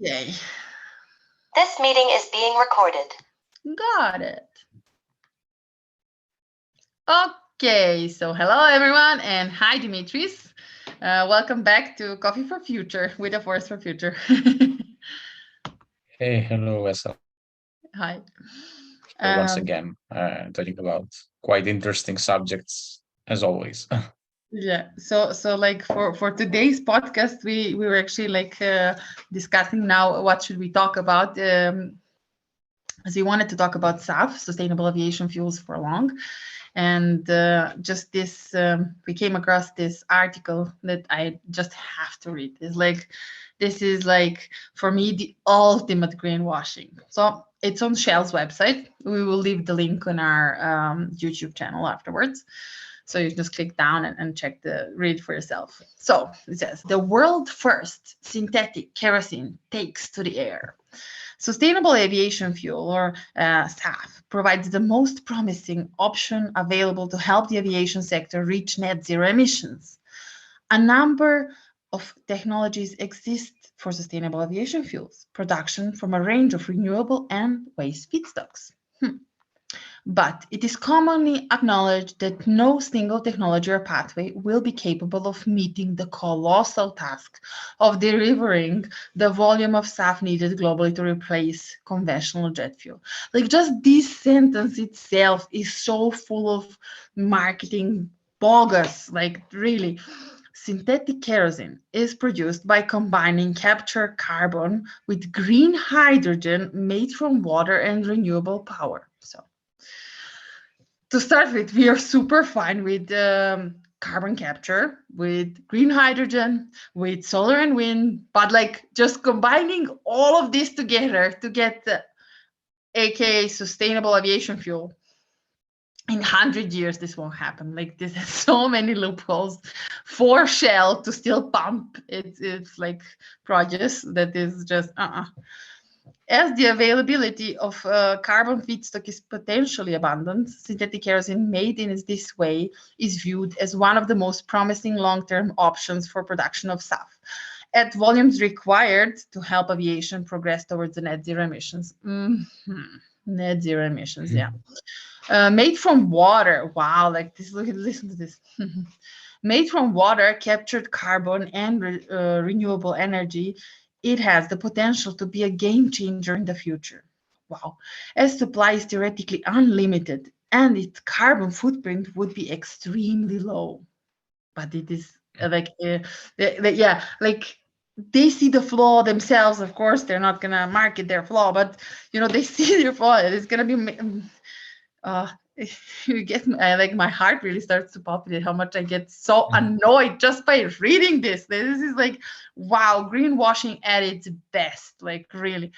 Okay. This meeting is being recorded. Got it. Okay, so hello everyone, and hi Dimitris. Welcome back to Coffee for Future with a Force for Future. Hey, hello, Wessa. Hi. Once again, talking about quite interesting subjects as always. Yeah, so like for today's podcast, we were actually like discussing now what should we talk about. As we wanted to talk about SAF, sustainable aviation fuels, for long, and just this we came across this article that I just have to read. This is like for me the ultimate greenwashing. So it's on Shell's website. We will leave the link on our YouTube channel afterwards. So you just click down and read for yourself. So it says the world first synthetic kerosene takes to the air. Sustainable aviation fuel, or SAF, provides the most promising option available to help the aviation sector reach net zero emissions. A number of technologies exist for sustainable aviation fuels, production from a range of renewable and waste feedstocks. But it is commonly acknowledged that no single technology or pathway will be capable of meeting the colossal task of delivering the volume of SAF needed globally to replace conventional jet fuel. Like, just this sentence itself is so full of marketing bogus, like really. Synthetic kerosene is produced by combining captured carbon with green hydrogen made from water and renewable power. So, to start with, we are super fine with carbon capture, with green hydrogen, with solar and wind, but like just combining all of this together to get the aka sustainable aviation fuel. In 100 years, this won't happen. Like, this has so many loopholes for Shell to still pump it's like produce that is just As the availability of carbon feedstock is potentially abundant, synthetic kerosene made in this way is viewed as one of the most promising long-term options for production of SAF at volumes required to help aviation progress towards the net zero emissions. Net zero emissions, yeah. Made from water, wow, like this, listen to this. Made from water, captured carbon, and renewable energy, it has the potential to be a game changer in the future. Wow. As supply is theoretically unlimited and its carbon footprint would be extremely low. But it is yeah, like they see the flaw themselves. Of course, they're not going to market their flaw, but they see their flaw. It's going to be you get like my heart really starts to palpitate how much I get so annoyed just by reading this. This is like, wow, greenwashing at its best, like really.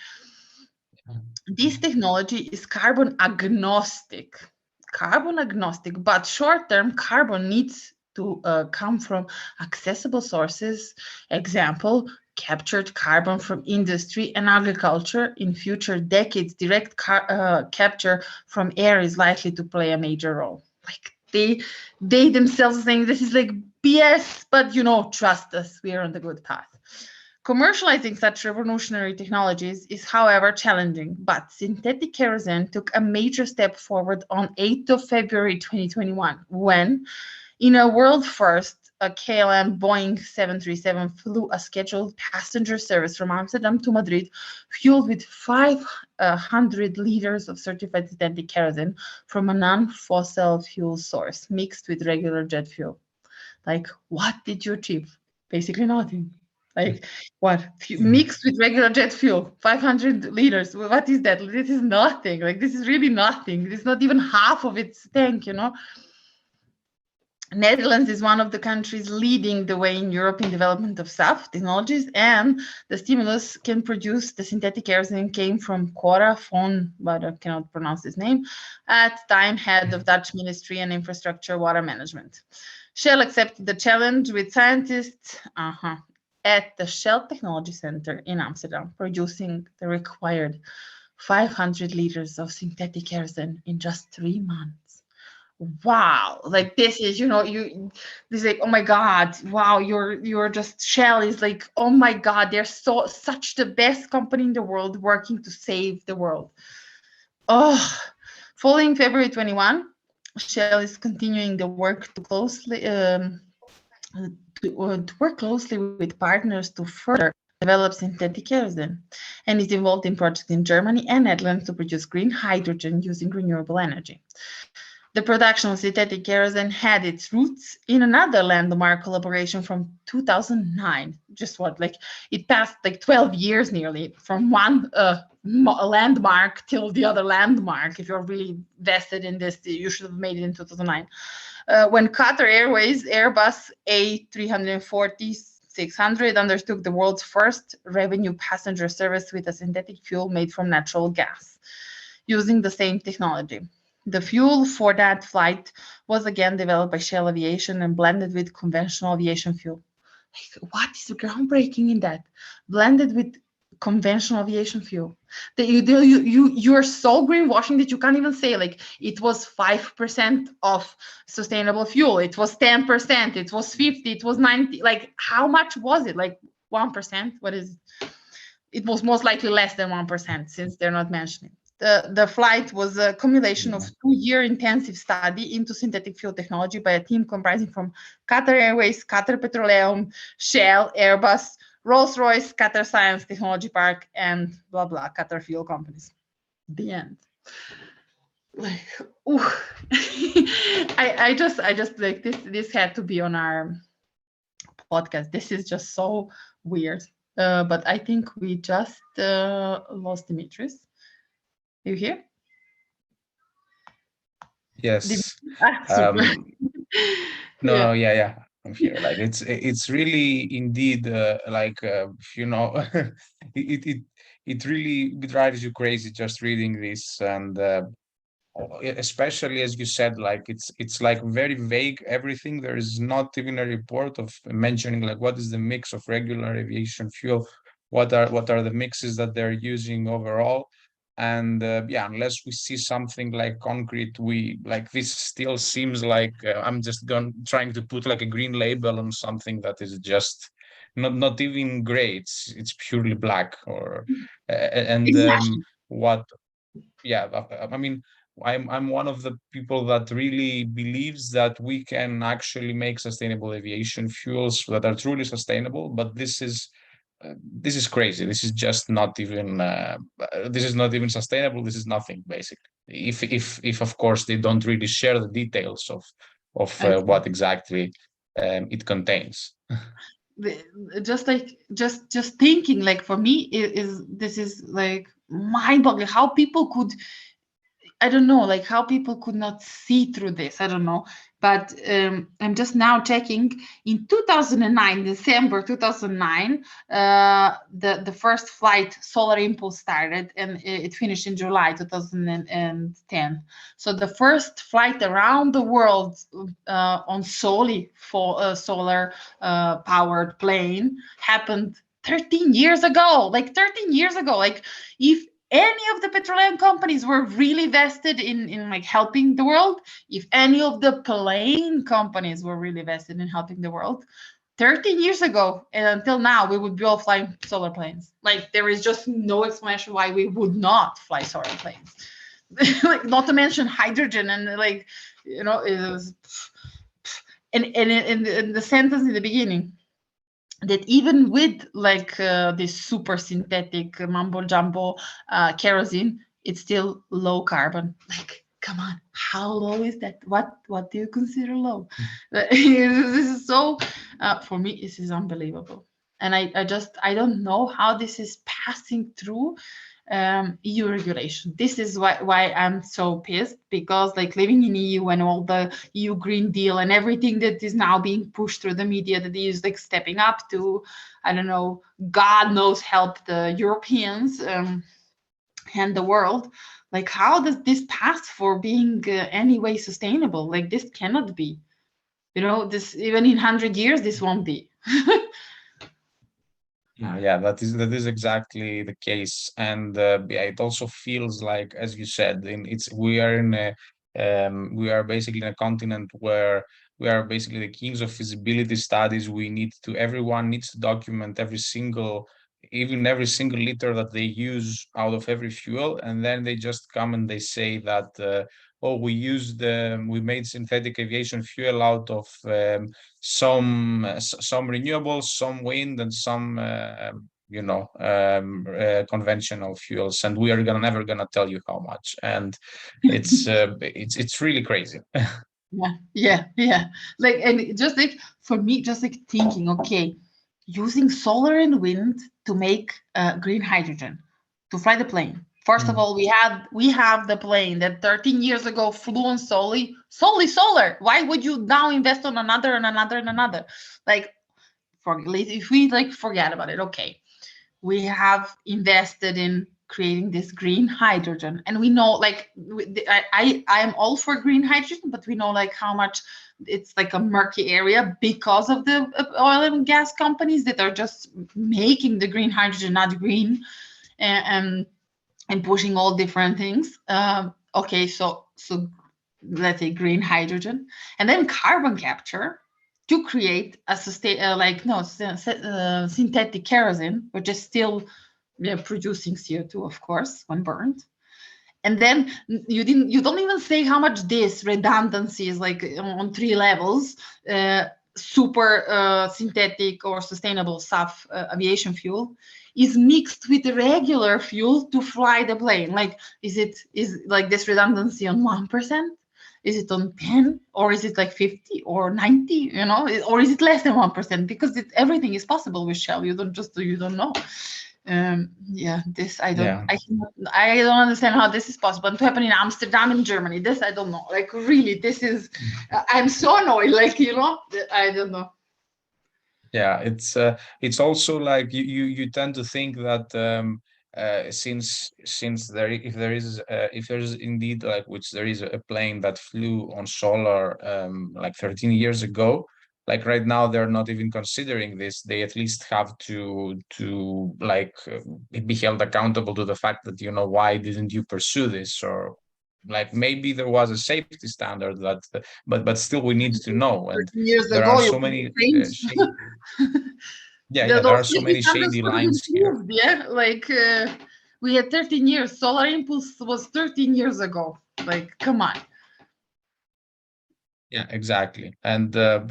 This technology is carbon agnostic, but short-term carbon needs to come from accessible sources. Example, captured carbon from industry and agriculture. In future decades, direct capture from air is likely to play a major role. Like they themselves are saying this is like BS, but trust us, we are on the good path. Commercializing such revolutionary technologies is, however, challenging, but synthetic kerosene took a major step forward on 8th of February 2021 when, in a world first, a KLM Boeing 737 flew a scheduled passenger service from Amsterdam to Madrid, fueled with 500 liters of certified synthetic kerosene from a non-fossil fuel source mixed with regular jet fuel. Like, what did you achieve? Basically nothing. Like, what? Mixed with regular jet fuel, 500 liters. What is that? This is nothing. Like, this is really nothing. This is not even half of its tank, Netherlands is one of the countries leading the way in Europe in development of SAF technologies, and the stimulus can produce the synthetic kerosene came from Cora von, but I cannot pronounce his name, at time head of Dutch Ministry and Infrastructure Water Management. Shell accepted the challenge with scientists at the Shell Technology Center in Amsterdam, producing the required 500 liters of synthetic kerosene in just 3 months. wow, like this is, you this like, oh my god, wow, you're just Shell is like, oh my god, they're such the best company in the world working to save the world. Oh, following February 21, Shell is continuing the work to closely to work closely with partners to further develop synthetic kerosene, and is involved in projects in Germany and Netherlands to produce green hydrogen using renewable energy. The production of synthetic kerosene had its roots in another landmark collaboration from 2009. Just what, like, it passed like 12 years nearly from one landmark till the other landmark. If you're really vested in this, you should have made it in 2009. When Qatar Airways Airbus A340-600 undertook the world's first revenue passenger service with a synthetic fuel made from natural gas, using the same technology. The fuel for that flight was again developed by Shell Aviation and blended with conventional aviation fuel. Like, what is groundbreaking in that? Blended with conventional aviation fuel. That you're so greenwashing that you can't even say like it was 5% of sustainable fuel. It was 10%. It was 50. It was 90. Like, how much was it? Like 1%? What is it? It was most likely less than 1% since they're not mentioning. The flight was a accumulation of 2-year intensive study into synthetic fuel technology by a team comprising from Qatar Airways, Qatar Petroleum, Shell, Airbus, Rolls-Royce, Qatar Science Technology Park, and blah blah Qatar fuel companies. The end. Like, ooh. I just like this had to be on our podcast. This is just so weird. But I think we just lost Dimitris. You here? Yes. Super. No, yeah, I'm here. Like it's really indeed like it it really drives you crazy just reading this, and especially as you said, like it's like very vague everything. There is not even a report of mentioning like what is the mix of regular aviation fuel, what are the mixes that they're using overall. And yeah, unless we see something like concrete, we like this still seems like I'm just trying to put like a green label on something that is just not even gray. It's purely black. Or and Exactly. what yeah, I mean, I'm one of the people that really believes that we can actually make sustainable aviation fuels that are truly sustainable, but this is crazy. This is just not even this is not even sustainable. This is nothing, basically. If of course they don't really share the details of what exactly it contains. Just like just thinking, like, for me this is like mind-boggling how people could, I don't know, like how people could not see through this. I don't know. But I'm just now checking. In 2009, December 2009, the first flight, Solar Impulse, started, and it finished in July 2010. So the first flight around the world on solely for solar powered plane happened 13 years ago. Like 13 years ago. Like, if any of the petroleum companies were really vested in like helping the world, if any of the plane companies were really vested in helping the world, 13 years ago and until now, we would be all flying solar planes. Like, there is just no explanation why we would not fly solar planes. Like, not to mention hydrogen, and like, it was, and in the sentence in the beginning, that even with like this super synthetic mumbo jumbo kerosene, it's still low carbon. Like, come on, how low is that? What do you consider low? This is so for me, this is unbelievable. And I don't know how this is passing through EU regulation. This is why I'm so pissed, because like living in EU and all the EU Green Deal and everything that is now being pushed through the media, that is like stepping up to, I don't know, God knows, help the Europeans and the world. Like, how does this pass for being anyway sustainable? Like, this cannot be. This, even in 100 years, this won't be. Yeah, that is exactly the case. And yeah, it also feels like, as you said, we are in We are basically in a continent where we are basically the kings of feasibility studies. Everyone needs to document every single liter that they use out of every fuel, and then they just come and they say that oh, we made synthetic aviation fuel out of some renewables, some wind, and some conventional fuels, and we are never gonna tell you how much. And it's really crazy. Yeah. Like, and just like for me, just like thinking, okay, using solar and wind to make green hydrogen to fly the plane. First of all, we have the plane that 13 years ago flew on solely solar. Why would you now invest on another and another and another? Like, if we like forget about it, okay, we have invested in creating this green hydrogen, and we know, like, I am all for green hydrogen, but we know like how much it's like a murky area because of the oil and gas companies that are just making the green hydrogen not green, and pushing all different things. Okay, so let's say green hydrogen, and then carbon capture to create a synthetic kerosene, which is still producing CO2, of course, when burned. And then you don't even say how much this redundancy is, like on 3 levels. Super synthetic or sustainable SAF aviation fuel is mixed with the regular fuel to fly the plane. Like, is like this redundancy on 1%? Is it on 10, or is it like 50 or 90? Or is it less than 1%? Because everything is possible with Shell. You don't know. This I don't. Yeah. I don't understand how this is possible. And to happen in Amsterdam, in Germany, this I don't know. Like, really, this is. I'm so annoyed. Like, I don't know. Yeah, it's also like you tend to think that since if there's indeed, like, which there is a plane that flew on solar like 13 years ago, like right now they're not even considering this. They at least have to like be held accountable to the fact that, why didn't you pursue this? Or like maybe there was a safety standard that, but still we need to know. And there are so many there are so many shady lines here. Yeah, like we had 13 years. Solar Impulse was 13 years ago. Like, come on. Yeah, exactly. And there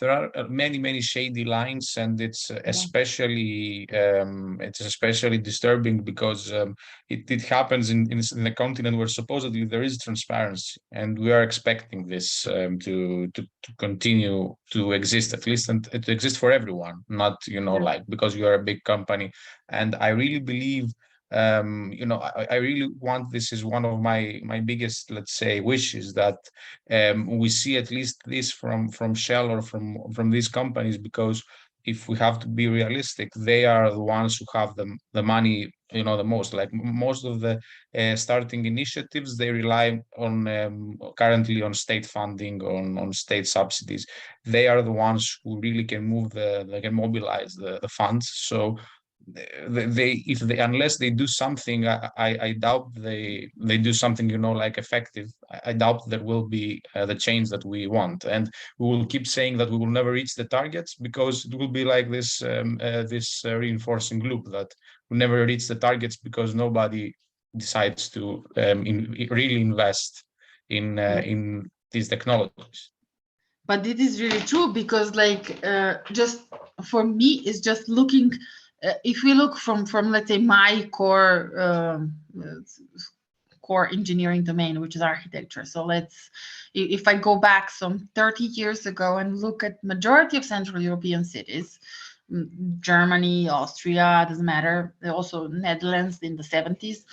are many shady lines, and it's especially disturbing because it happens in the continent where supposedly there is transparency, and we are expecting this to continue to exist, at least, and to exist for everyone, not like because you are a big company. And I really believe I really want, this is one of my biggest, let's say, wishes, that we see at least this from Shell or from these companies, because if we have to be realistic, they are the ones who have the money, the most. Like most of the starting initiatives, they rely on currently on state funding, on state subsidies. They are the ones who really can they can mobilize the funds. So unless they do something, I doubt they do something like effective. I doubt there will be the change that we want, and we will keep saying that we will never reach the targets, because it will be like this reinforcing loop, that we never reach the targets because nobody decides to really invest in these technologies. But it is really true, because like just for me, it's just looking. If we look from let's say my core engineering domain, which is architecture. So if I go back some 30 years ago and look at majority of Central European cities, Germany, Austria, doesn't matter, also Netherlands in the 70s,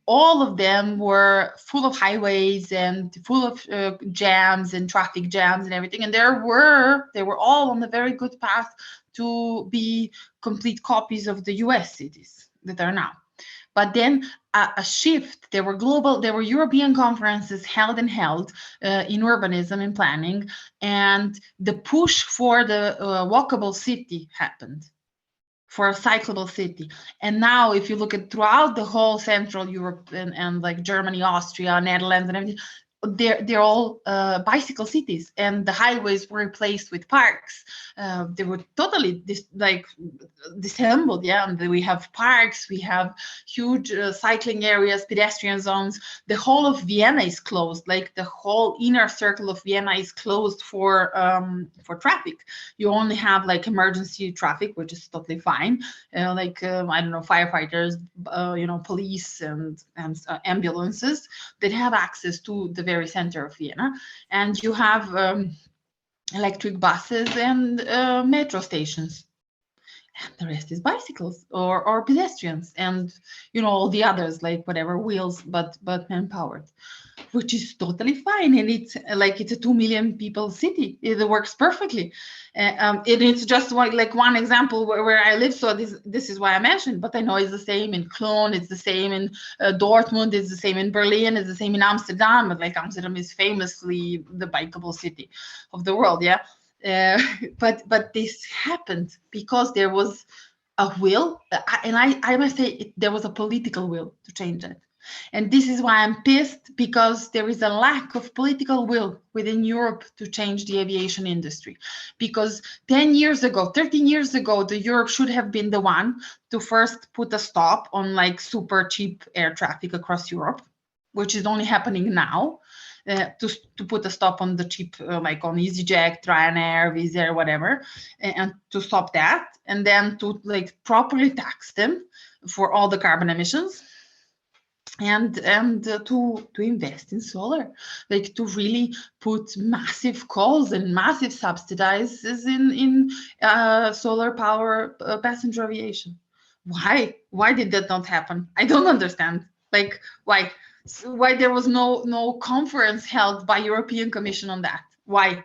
all of them were full of highways and full of jams and traffic jams and everything. And they were all on a very good path to be complete copies of the US cities that are now. But then a shift, there were European conferences held in urbanism and planning, and the push for the walkable city happened. for a cyclable city. And now if you look at throughout the whole Central Europe and like Germany, Austria, Netherlands and everything, they're all bicycle cities, and the highways were replaced with parks. They were totally disassembled, and we have parks, we have huge cycling areas, pedestrian zones. The whole of Vienna is closed, like the whole inner circle of Vienna is closed for traffic. You only have like emergency traffic, which is totally fine, I don't know, firefighters, police and ambulances that have access to the very center of Vienna. And you have electric buses and metro stations. And the rest is bicycles or pedestrians, and all the others, like whatever, wheels, but man-powered, which is totally fine. And it's a 2 million people city. It works perfectly. It's just one example where I live, so this is why I mentioned. But I know it's the same in Cologne, it's the same in Dortmund, it's the same in Berlin, it's the same in Amsterdam. But like Amsterdam is famously the bikeable city of the world, yeah. But this happened because there was a will, and I must say there was a political will to change it. And this is why I'm pissed, because there is a lack of political will within Europe to change the aviation industry. Because 10 years ago, 13 years ago, the Europe should have been the one to first put a stop on like super cheap air traffic across Europe, which is only happening now. To put a stop on the cheap, like on easyJet, Ryanair, Wizzair, whatever, and to stop that, and then to like properly tax them for all the carbon emissions, and to invest in solar, like to really put massive calls and massive subsidies in solar power passenger aviation. Why did that not happen? I don't understand. Like why there was no conference held by European Commission on that? Why?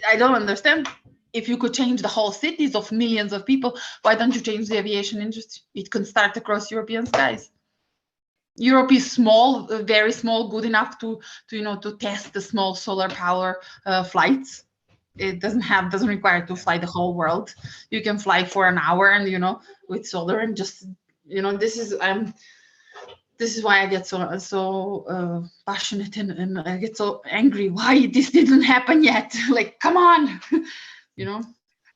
I don't understand. If you could change the whole cities of millions of people, why don't you change the aviation industry? It can start across European skies. Europe is small, very small, good enough to test the small solar power flights. It doesn't require to fly the whole world. You can fly for an hour, and with solar, and just this is why I get so passionate, and I get so angry. Why this didn't happen yet? Like, come on,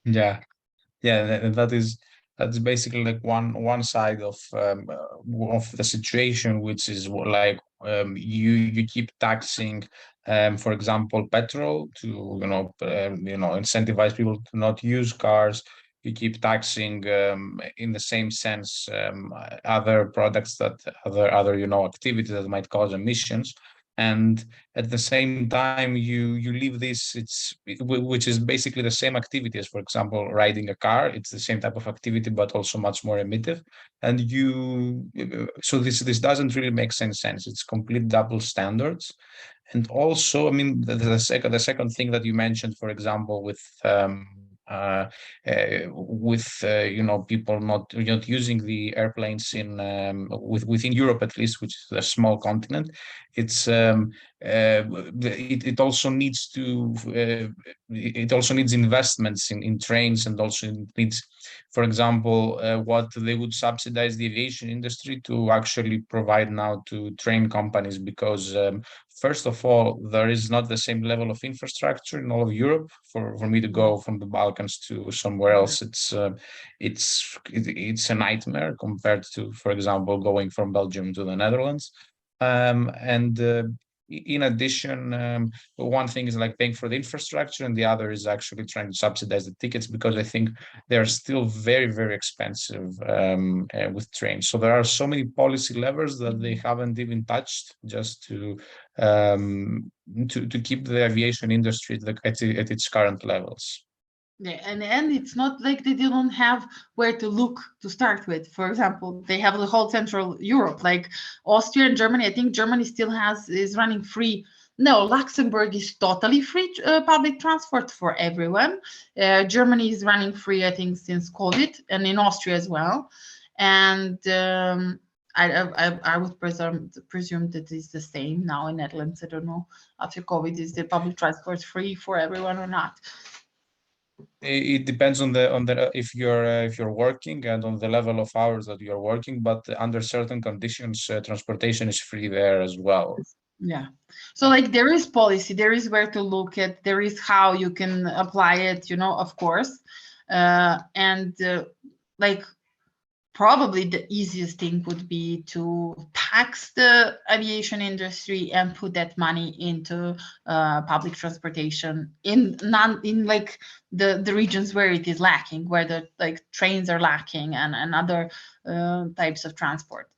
Yeah, that's basically like one side of the situation, which is like you keep taxing, for example, petrol to incentivize people to not use cars. You keep taxing in the same sense other products that other activities that might cause emissions. And at the same time you leave this, which is basically the same activity as, for example, riding a car. It's the same type of activity, but also much more emittive. And so this doesn't really make sense. It's complete double standards. And also, I mean, the second thing that you mentioned, for example, with people not using the airplanes within Europe, at least, which is a small continent. It also needs investments in trains, and also needs, for example, what they would subsidize the aviation industry to actually provide now to train companies, because first of all, there is not the same level of infrastructure in all of Europe. For me to go from the Balkans to somewhere else, it's a nightmare compared to, for example, going from Belgium to the Netherlands. In addition, one thing is like paying for the infrastructure, and the other is actually trying to subsidize the tickets, because I think they're still very, very expensive with trains. So there are so many policy levers that they haven't even touched, just to keep the aviation industry at its current levels. Yeah, and it's not like they don't have where to look to start with. For example, they have the whole Central Europe, like Austria and Germany. I think Germany still is running free. No, Luxembourg is totally free public transport for everyone. Germany is running free, I think, since COVID, and in Austria as well. And I would presume that it's the same now in Netherlands. I don't know, after COVID, is the public transport free for everyone or not? It depends on the if you're working and on the level of hours that you're working, but under certain conditions, transportation is free there as well. Yeah. So like there is policy, there is where to look at, there is how you can apply it, of course. And like probably the easiest thing would be to tax the aviation industry and put that money into public transportation in like the regions where it is lacking, where the like trains are lacking and other types of transport.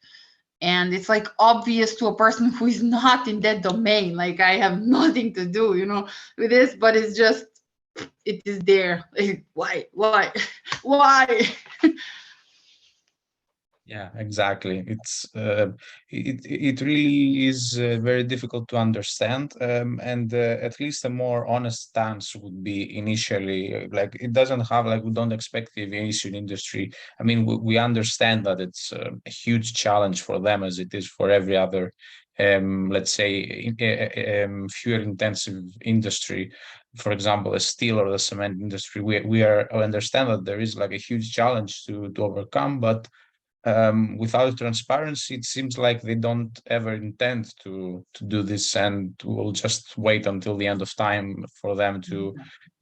And it's like obvious to a person who is not in that domain, like I have nothing to do with this, but it's just it is there. Like, why why? Yeah, exactly. It really is very difficult to understand, and at least a more honest stance would be initially like it doesn't have like we don't expect the aviation industry. I mean, we understand that it's a huge challenge for them as it is for every other, let's say, fuel intensive industry. For example, the steel or the cement industry. We understand that there is like a huge challenge to overcome, but without transparency, it seems like they don't ever intend to do this, and we'll just wait until the end of time for them to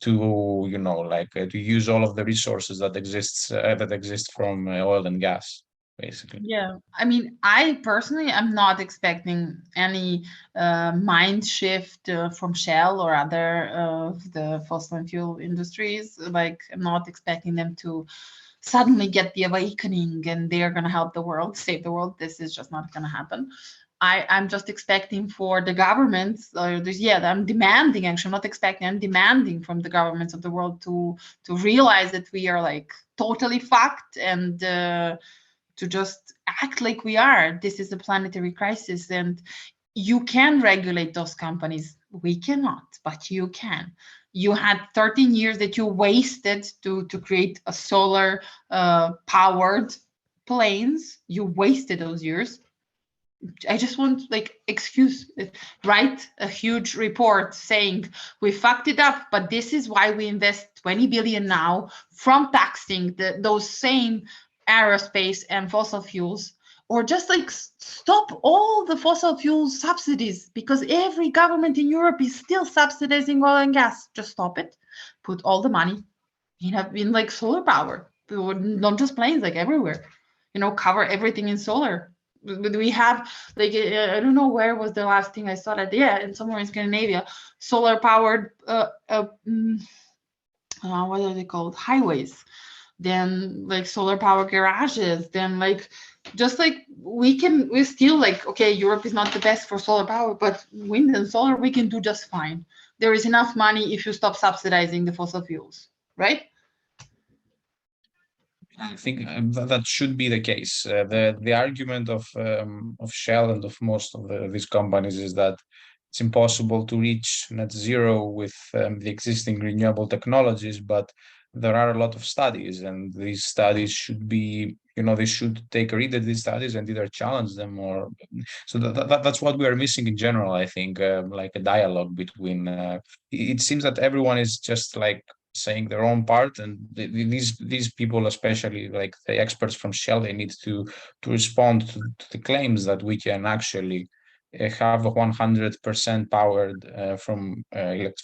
to use all of the resources that exist from oil and gas, basically. Yeah, I mean, I personally am not expecting any mind shift from Shell or other of the fossil and fuel industries. Like, I'm not expecting them to suddenly get the awakening and they are going to help the world, save the world. This is just not going to happen. I'm just expecting for the governments, I'm demanding, actually, I'm not expecting, I'm demanding from the governments of the world to realize that we are like totally fucked and to just act like we are. This is a planetary crisis, and you can regulate those companies. We cannot, but you can. You had 13 years that you wasted to create a solar powered planes. You wasted those years. I just want like excuse, write a huge report saying we fucked it up, but this is why we invest 20 billion now from taxing those same aerospace and fossil fuels, or just like stop all the fossil fuel subsidies, because every government in Europe is still subsidizing oil and gas. Just stop it. Put all the money in like solar power, not just planes, like everywhere. Cover everything in solar. We have like I don't know where was the last thing I saw that. Yeah, in somewhere in Scandinavia, solar powered what are they called, highways, then like solar power garages, then like just like we still like, okay, Europe is not the best for solar power, but wind and solar we can do just fine. There is enough money if you stop subsidizing the fossil fuels, right? I think that should be the case. The argument of Shell and of most of these companies is that it's impossible to reach net zero with the existing renewable technologies, but there are a lot of studies, and these studies should be, they should take a read at these studies and either challenge them or. So that's what we are missing in general, I think, like a dialogue between. It seems that everyone is just like saying their own part, and these people, especially like the experts from Shell, they need to respond to the claims that we can actually have a 100% powered from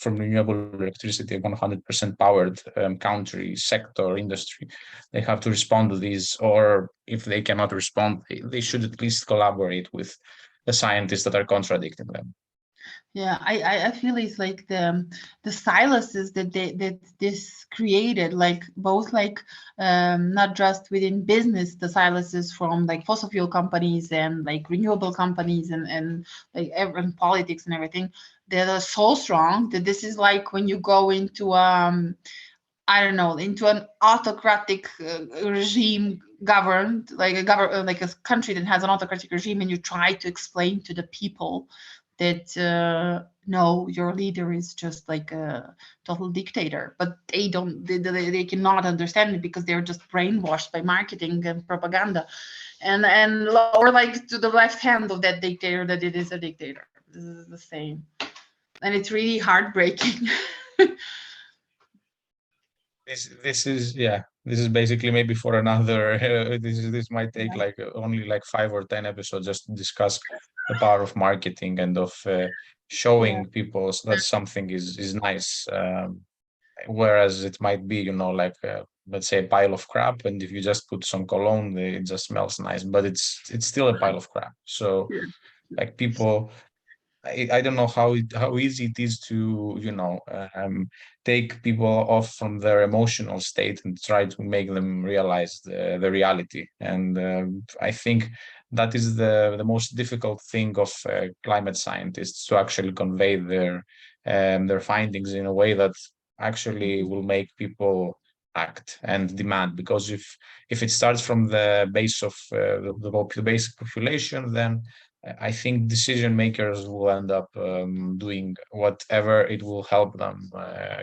renewable electricity, 100% powered country, sector, industry. They have to respond to these, or if they cannot respond, they should at least collaborate with the scientists that are contradicting them. Yeah, I feel it's like the silences that this created, like both like not just within business, the silences from like fossil fuel companies and like renewable companies and like and politics and everything, that are so strong that this is like when you go into I don't know, into an autocratic regime governed, like like a country that has an autocratic regime, and you try to explain to the people that no, your leader is just like a total dictator, but they cannot understand it because they're just brainwashed by marketing and propaganda, and or like to the left hand of that dictator, that it is a dictator. This is the same, and it's really heartbreaking. this is basically maybe for another this might take like only like 5 or 10 episodes just to discuss the power of marketing and of showing people that something is nice, whereas it might be, you know, like let's say a pile of crap, and if you just put some cologne it just smells nice, but it's still a pile of crap. So like people, I don't know how easy it is to, you know, take people off from their emotional state and try to make them realize the reality. And I think that is the most difficult thing of climate scientists, to actually convey their findings in a way that actually will make people act and demand. Because if it starts from the base of the basic population, then I think decision makers will end up doing whatever it will help them,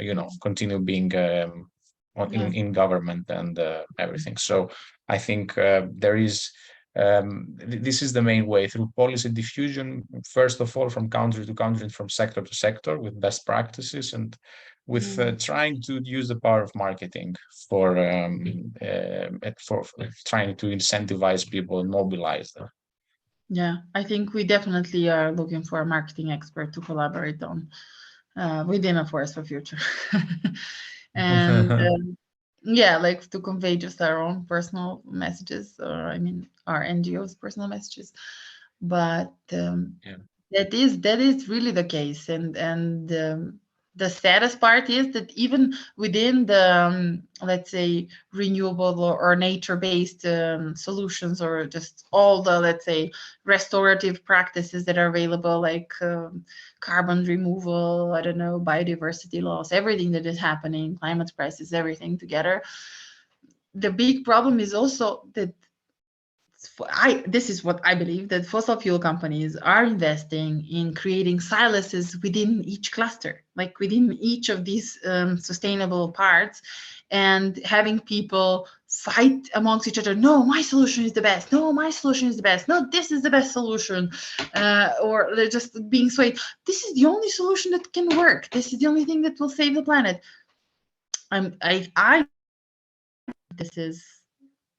you know, continue being in government and everything. So I think there is this is the main way, through policy diffusion, first of all, from country to country and from sector to sector, with best practices, and with trying to use the power of marketing for trying to incentivize people and mobilize them. Yeah, I think we definitely are looking for a marketing expert to collaborate on within a Forest for Future. And yeah, like to convey just our own personal messages, or I mean, our NGO's personal messages. But that is really the case. And the saddest part is that even within the, let's say, renewable or nature-based solutions, or just all the, let's say, restorative practices that are available, like carbon removal, I don't know, biodiversity loss, everything that is happening, climate crisis, everything together. The big problem is also that this is what I believe, that fossil fuel companies are investing in creating silos within each cluster, like within each of these sustainable parts, and having people fight amongst each other. No, my solution is the best. No, my solution is the best. No, this is the best solution. Or they're just being swayed. This is the only solution that can work. This is the only thing that will save the planet. This is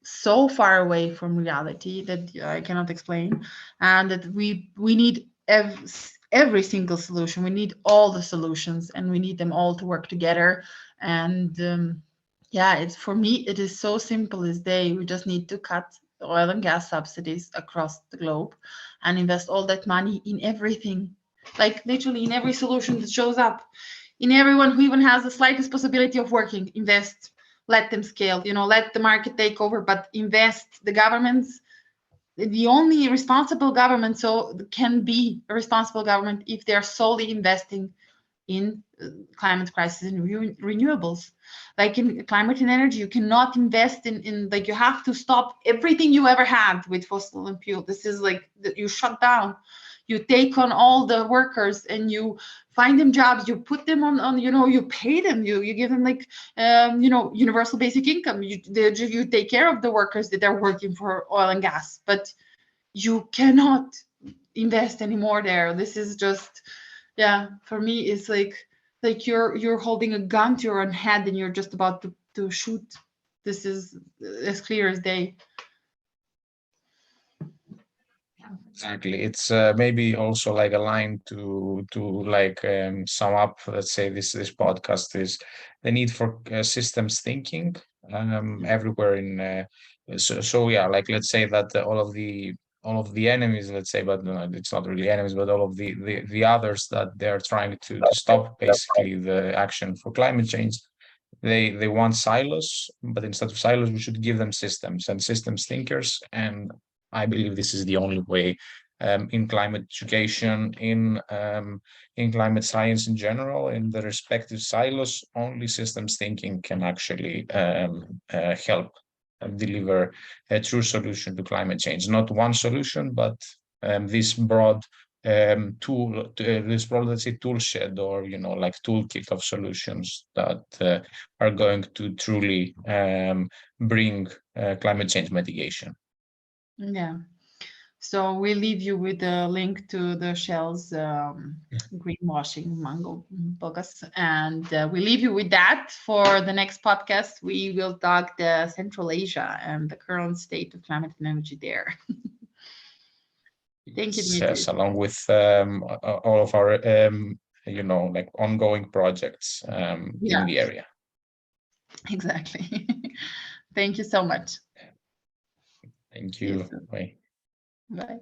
so far away from reality that I cannot explain, and that we need every single solution. We need all the solutions, and we need them all to work together. And yeah, it's, for me, it is so simple as day. We just need to cut oil and gas subsidies across the globe and invest all that money in everything, like literally in every solution that shows up, in everyone who even has the slightest possibility of working. Invest, let them scale, you know, let the market take over, but invest. The governments, the only responsible government so can be a responsible government if they're solely investing in climate crisis and renewables. Like in climate and energy, you cannot invest in like, you have to stop everything you ever had with fossil and fuel. This is like, you shut down. You take on all the workers and you find them jobs, you put them on, you know, you pay them, you give them like, you know, universal basic income. You take care of the workers that are working for oil and gas, but you cannot invest anymore there. This is just, yeah, for me, it's like you're holding a gun to your own head and you're just about to shoot. This is as clear as day. Exactly. It's maybe also like a line to like sum up, let's say, this podcast is the need for systems thinking everywhere in so yeah, like let's say that all of the enemies, let's say, but no, it's not really enemies, but all of the others that they're trying to stop basically the action for climate change, they want silos, but instead of silos we should give them systems and systems thinkers. And I believe this is the only way, in climate education, in climate science in general, in the respective silos. Only systems thinking can actually help deliver a true solution to climate change. Not one solution, but this broad tool, this broad, let's say, tool shed, or, you know, like toolkit of solutions that are going to truly bring climate change mitigation. Yeah. So we leave you with a link to the Shell's greenwashing mango bogus, and we leave you with that. For the next podcast, we will talk the Central Asia and the current state of climate and energy there. Thank you, Dimitris. Yes, along with all of our like ongoing projects in the area. Exactly. Thank you so much. Thank you. Bye. Bye.